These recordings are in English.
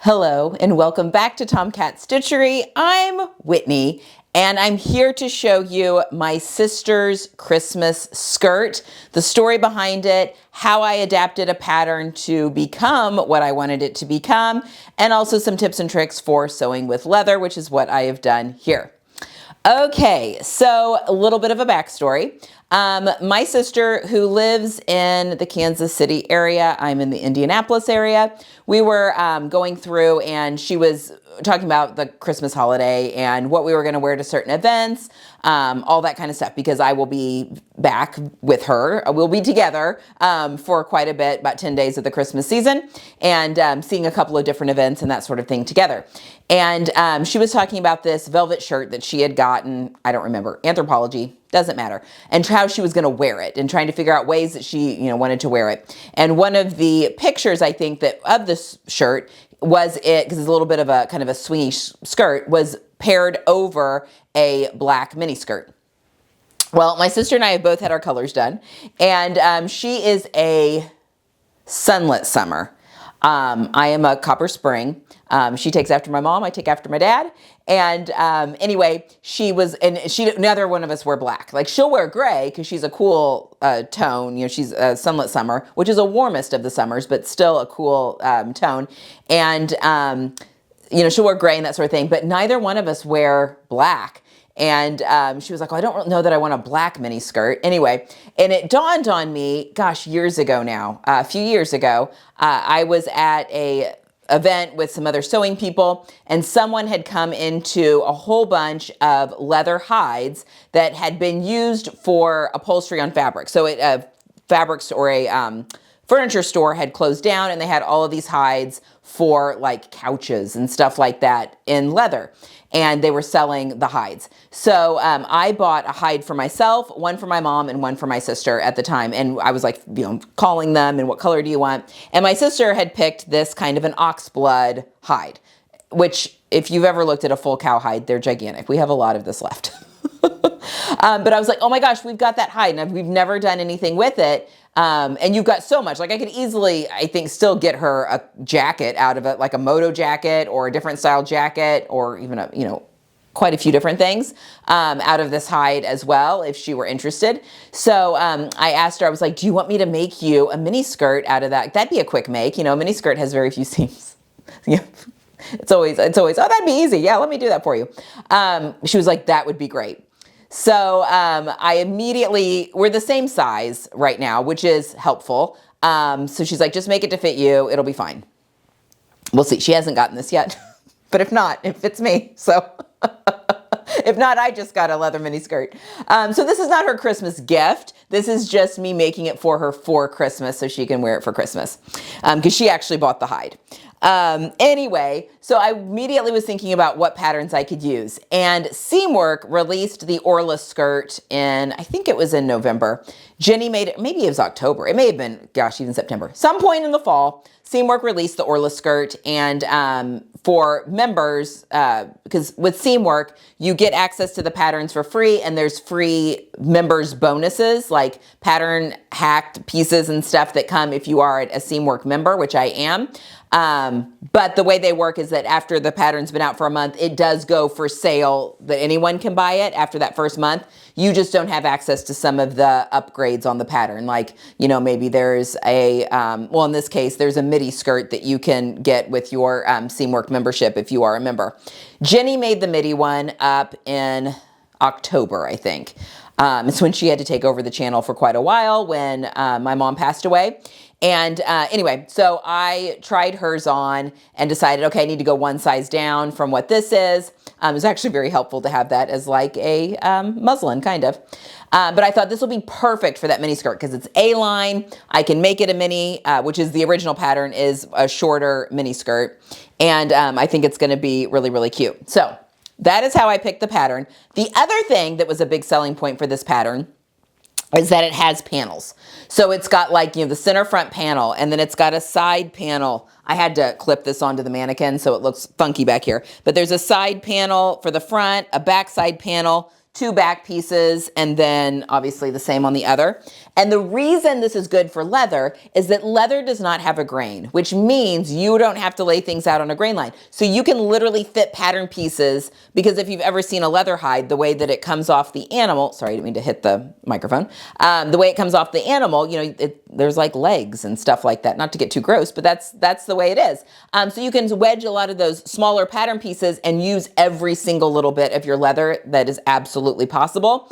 Hello and welcome back to Tomcat Stitchery. I'm Whitney and I'm here to show you my sister's Christmas skirt, the story behind it, how I adapted a pattern to become what I wanted it to become, and also some tips and tricks for sewing with leather, which is what I have done here. Okay, so a little bit of a backstory. My sister, who lives in the Kansas City area, I'm in the Indianapolis area, we were going through and she was talking about the Christmas holiday and what we were going to wear to certain events, all that kind of stuff, because I will be back with her. We'll be together for quite a bit, about 10 days of the Christmas season, and seeing a couple of different events and that sort of thing together. And she was talking about this velvet shirt that she had gotten, I don't remember, Anthropologie, doesn't matter, and how she was going to wear it and trying to figure out ways that she, wanted to wear it. And one of the pictures, I think, that of this shirt was it, because it's a little bit of a kind of a swingy skirt, was paired over a black mini skirt. Well, my sister and I have both had our colors done, and she is a sunlit summer. I am a copper spring. She takes after my mom, I take after my dad. And anyway, neither one of us wear black. Like, she'll wear gray because she's a cool tone. She's a sunlit summer, which is a warmest of the summers, but still a cool tone. And, she'll wear gray and that sort of thing, but neither one of us wear black. And she was like, I don't know that I want a black mini skirt. Anyway, and it dawned on me, gosh, years ago now, a few years ago, I was at a event with some other sewing people, and someone had come into a whole bunch of leather hides that had been used for upholstery on fabric. So fabrics or a furniture store had closed down, and they had all of these hides for like couches and stuff like that in leather. And they were selling the hides. So I bought a hide for myself, one for my mom, and one for my sister at the time. And I was like, calling them, and what color do you want? And my sister had picked this kind of an oxblood hide, which if you've ever looked at a full cow hide, they're gigantic. We have a lot of this left. But I was like, oh my gosh, we've got that hide, and we've never done anything with it. And you've got so much. Like, I could easily, I think, still get her a jacket out of it, like a moto jacket or a different style jacket, or even quite a few different things out of this hide as well, if she were interested. So I asked her, I was like, do you want me to make you a mini skirt out of that? That'd be a quick make. A mini skirt has very few seams. Yeah. It's always, oh, that'd be easy. Yeah, let me do that for you. She was like, that would be great. So I immediately, we're the same size right now, which is helpful. So she's like, just make it to fit you. It'll be fine. We'll see. She hasn't gotten this yet, but if not, it fits me. So if not, I just got a leather mini skirt. So this is not her Christmas gift. This is just me making it for her for Christmas so she can wear it for Christmas, because she actually bought the hide. Anyway, so I immediately was thinking about what patterns I could use, and Seamwork released the Orla skirt in, I think it was in November. Jenny made it, maybe it was October. It may have been, gosh, even September. Some point in the fall, Seamwork released the Orla skirt, and for members, because with Seamwork, you get access to the patterns for free, and there's free members bonuses, like pattern hacked pieces and stuff that come if you are a Seamwork member, which I am. But the way they work is that after the pattern's been out for a month, it does go for sale, that anyone can buy it after that first month. You just don't have access to some of the upgrades on the pattern. Like, maybe there's a, well, in this case, there's a midi skirt that you can get with your Seamwork membership if you are a member. Jenny made the midi one up in October, I think. It's when she had to take over the channel for quite a while when my mom passed away. And anyway, so I tried hers on and decided, okay, I need to go one size down from what this is. It was actually very helpful to have that as like a muslin, kind of. But I thought this will be perfect for that mini skirt because it's A-line. I can make it a mini, which is the original pattern, is a shorter mini skirt. And I think it's going to be really, really cute. So that is how I picked the pattern. The other thing that was a big selling point for this pattern is that it has panels. So it's got like, the center front panel, and then it's got a side panel. I had to clip this onto the mannequin so it looks funky back here. But there's a side panel for the front, a back side panel, 2 back pieces, and then obviously the same on the other. And the reason this is good for leather is that leather does not have a grain, which means you don't have to lay things out on a grain line. So you can literally fit pattern pieces, because if you've ever seen a leather hide, the way that it comes off the animal, sorry, I didn't mean to hit the microphone, the way it comes off the animal, you know, there's like legs and stuff like that. Not to get too gross, but that's the way it is. So you can wedge a lot of those smaller pattern pieces and use every single little bit of your leather. That is absolutely possible,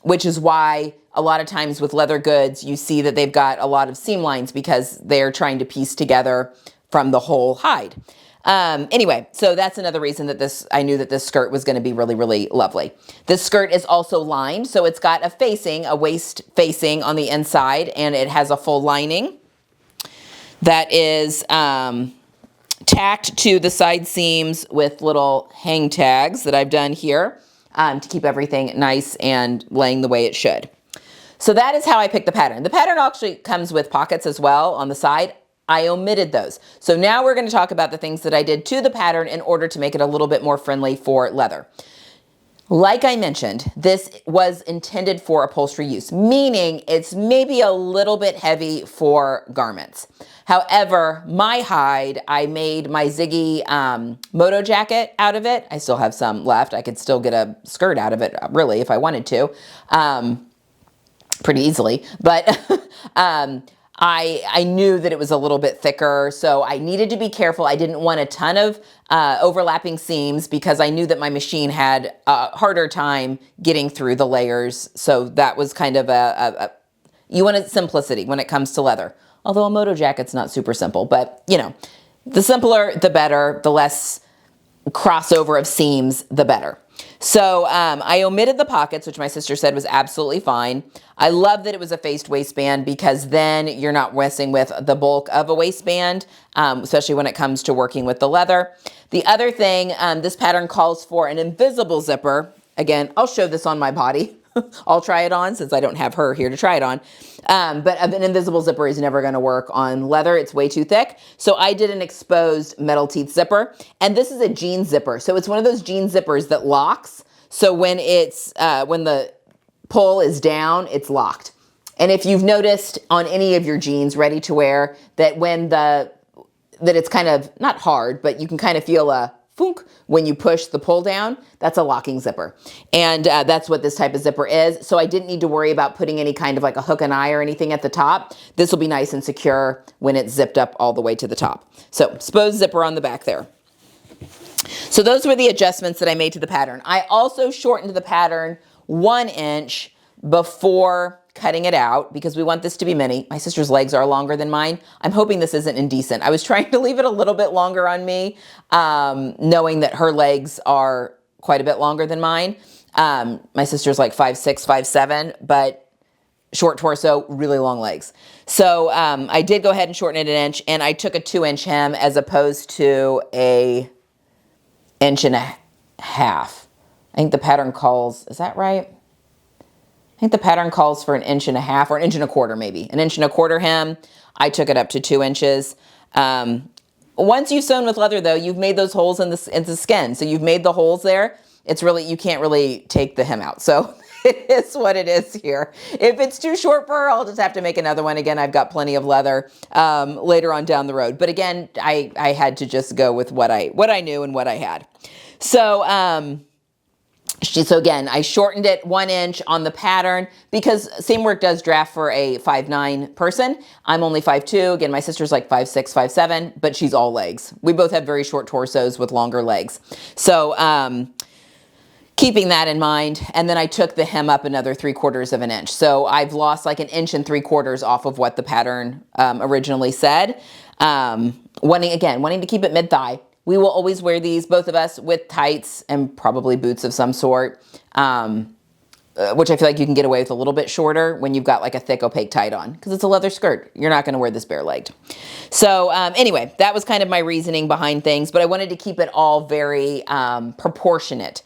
which is why a lot of times with leather goods, you see that they've got a lot of seam lines because they're trying to piece together from the whole hide. Anyway, so that's another reason that I knew that this skirt was going to be really, really lovely. This skirt is also lined, so it's got a waist facing on the inside, and it has a full lining that is tacked to the side seams with little hang tags that I've done here to keep everything nice and laying the way it should. So that is how I picked the pattern. The pattern actually comes with pockets as well on the side. I omitted those. So now we're going to talk about the things that I did to the pattern in order to make it a little bit more friendly for leather. Like I mentioned, this was intended for upholstery use, meaning it's maybe a little bit heavy for garments. However, my hide, I made my Ziggy moto jacket out of it. I still have some left. I could still get a skirt out of it, really, if I wanted to. Pretty easily, but I knew that it was a little bit thicker, so I needed to be careful. I didn't want a ton of overlapping seams because I knew that my machine had a harder time getting through the layers. So that was kind of you wanted simplicity when it comes to leather. Although a moto jacket's not super simple, but you know, the simpler, the better, the less crossover of seams, the better. So I omitted the pockets, which my sister said was absolutely fine. I love that it was a faced waistband because then you're not messing with the bulk of a waistband, especially when it comes to working with the leather. The other thing, this pattern calls for an invisible zipper. Again, I'll show this on my body. I'll try it on since I don't have her here to try it on. But an invisible zipper is never going to work on leather. It's way too thick. So I did an exposed metal teeth zipper. And this is a jean zipper. So it's one of those jean zippers that locks. So when when the pull is down, it's locked. And if you've noticed on any of your jeans ready to wear that that it's kind of not hard, but you can kind of feel a funk when you push the pull down, that's a locking zipper. And that's what this type of zipper is. So I didn't need to worry about putting any kind of like a hook and eye or anything at the top. This will be nice and secure when it's zipped up all the way to the top. So exposed zipper on the back there. So those were the adjustments that I made to the pattern. I also shortened the pattern 1 inch before cutting it out because we want this to be mini. My sister's legs are longer than mine. I'm hoping this isn't indecent. I was trying to leave it a little bit longer on me, knowing that her legs are quite a bit longer than mine. My sister's like 5'6", 5'7", but short torso, really long legs. So I did go ahead and shorten it 1 inch, and I took a 2-inch hem as opposed to a 1.5 inches. I think the pattern calls, is that right? I think the pattern calls for 1.5 inches or 1.25 inches maybe. 1.25 inch hem. I took it up to 2 inches. Once you've sewn with leather though, you've made those holes in the skin. So you've made the holes there. It's really, you can't really take the hem out. So it is what it is here. If it's too short for her, I'll just have to make another one. Again, I've got plenty of leather later on down the road. But again, I had to just go with what I knew and what I had. So, so again, I shortened it 1 inch on the pattern because Seamwork does draft for a 5'9" person. I'm only 5'2". Again, my sister's like 5'6", 5'7", but she's all legs. We both have very short torsos with longer legs. So keeping that in mind, and then I took the hem up another 3/4 inch. So I've lost like 1 3/4 inches off of what the pattern originally said. Wanting to keep it mid-thigh. We will always wear these, both of us, with tights and probably boots of some sort, which I feel like you can get away with a little bit shorter when you've got like a thick opaque tight on because it's a leather skirt. You're not going to wear this bare-legged. So anyway, that was kind of my reasoning behind things, but I wanted to keep it all very proportionate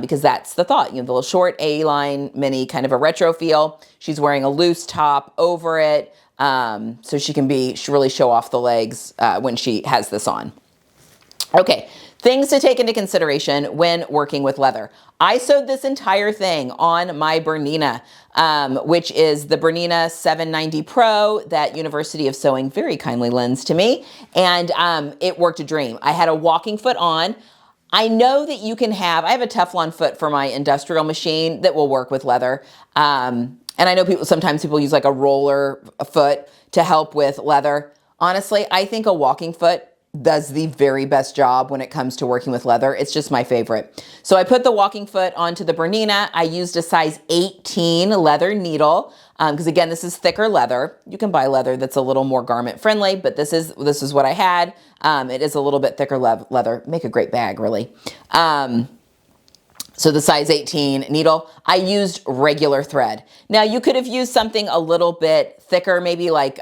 because that's the thought. You know, the little short A-line mini, kind of a retro feel. She's wearing a loose top over it, so she can really show off the legs when she has this on. Okay, Things to take into consideration when working with leather. I sewed this entire thing on my Bernina, which is the Bernina 790 Pro that University of Sewing very kindly lends to me. And it worked a dream. I had a walking foot on. I know that you can have, I have a Teflon foot for my industrial machine that will work with leather. And I know sometimes people use like a roller foot to help with leather. Honestly, I think a walking foot does the very best job when it comes to working with leather. It's just my favorite. So I put the walking foot onto the Bernina. I used a size 18 leather needle because again, this is thicker leather. You can buy leather that's a little more garment friendly, but this is what I had. It is a little bit thicker leather. Make a great bag, really. So the size 18 needle, I used regular thread. Now you could have used something a little bit thicker, maybe like,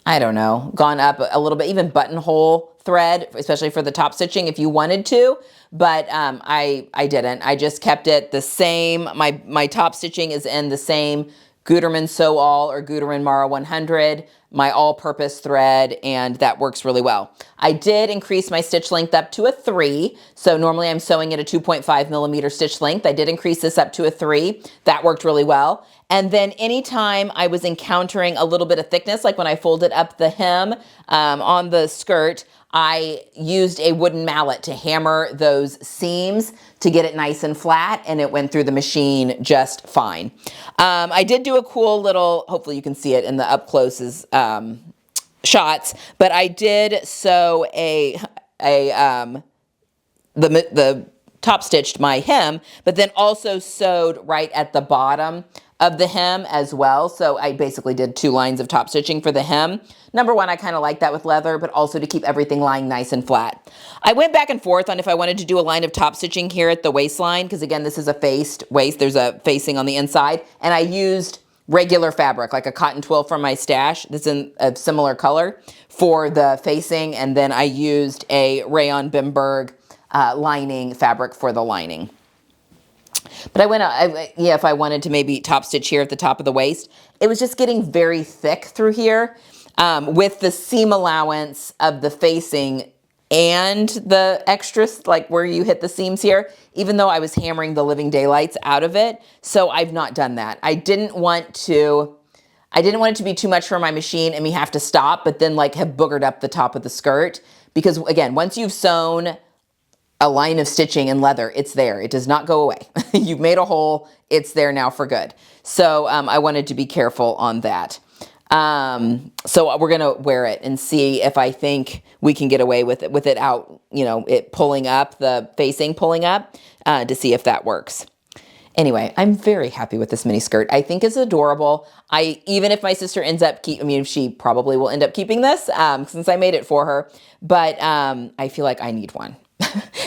I don't know, gone up a little bit, even buttonhole thread, especially for the top stitching if you wanted to, but I didn't. I just kept it the same. My top stitching is in the same Gutermann Sew All or Gutermann Mara 100, my all-purpose thread, and that works really well. I did increase my stitch length up to a 3, so normally I'm sewing at a 2.5 millimeter stitch length. I did increase this up to a 3. That worked really well. And then anytime I was encountering a little bit of thickness, like when I folded up the hem on the skirt, I used a wooden mallet to hammer those seams to get it nice and flat, and it went through the machine just fine. I did do a cool little, hopefully you can see it in the up closes shots, but I did sew the top stitched my hem, but then also sewed right at the bottom of the hem as well. So I basically did 2 lines of top stitching for the hem. Number one, I kind of like that with leather, but also to keep everything lying nice and flat. I went back and forth on if I wanted to do a line of top stitching here at the waistline, because again, this is a faced waist. There's a facing on the inside, and I used regular fabric, like a cotton twill from my stash that's in a similar color for the facing, and then I used a rayon Bimberg lining fabric for the lining. But if I wanted to maybe top stitch here at the top of the waist, it was just getting very thick through here with the seam allowance of the facing and the extras, like where you hit the seams here, even though I was hammering the living daylights out of it. So I've not done that. I didn't want it to be too much for my machine and me have to stop, but then like have boogered up the top of the skirt. Because again, once you've sewn a line of stitching in leather, it's there. It does not go away. You've made a hole. It's there now for good. So I wanted to be careful on that. So we're going to wear it and see if I think we can get away with it out, it pulling up, the facing pulling up, to see if that works. Anyway, I'm very happy with this mini skirt. I think it's adorable. Even if my sister ends up she probably will end up keeping this, since I made it for her, but I feel like I need one.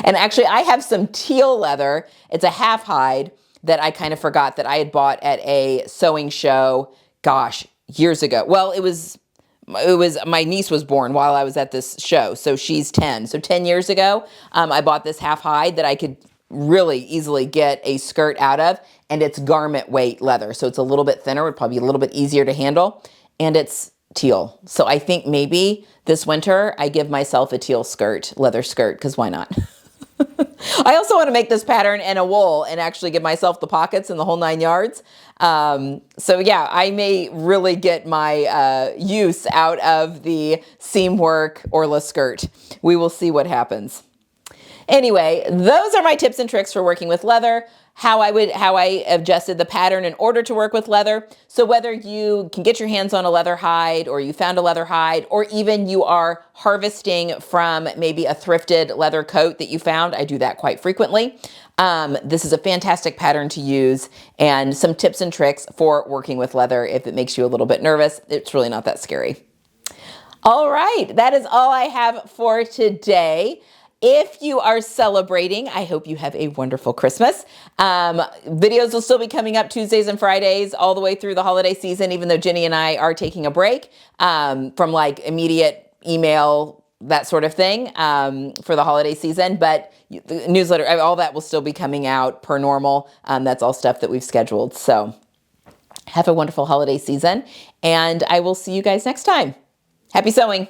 And actually I have some teal leather. It's a half hide that I kind of forgot that I had bought at a sewing show, gosh, years ago. Well, it was my niece was born while I was at this show. So she's 10. So 10 years ago, I bought this half hide that I could really easily get a skirt out of, and it's garment weight leather. So it's a little bit thinner, would probably be a little bit easier to handle, and it's teal. So I think maybe this winter I give myself a teal skirt, leather skirt, because why not? I also want to make this pattern in a wool and actually give myself the pockets and the whole 9 yards. So yeah, I may really get my use out of the Seamwork Orla skirt. We will see what happens. Anyway, those are my tips and tricks for working with leather, how I adjusted the pattern in order to work with leather. So whether you can get your hands on a leather hide, or you found a leather hide, or even you are harvesting from maybe a thrifted leather coat that you found, I do that quite frequently. This is a fantastic pattern to use, and some tips and tricks for working with leather. If it makes you a little bit nervous, it's really not that scary. All right, that is all I have for today. If you are celebrating, I hope you have a wonderful Christmas. Videos will still be coming up Tuesdays and Fridays all the way through the holiday season, even though Jenny and I are taking a break from like immediate email, that sort of thing for the holiday season. But the newsletter, all that will still be coming out per normal. That's all stuff that we've scheduled. So have a wonderful holiday season, and I will see you guys next time. Happy sewing.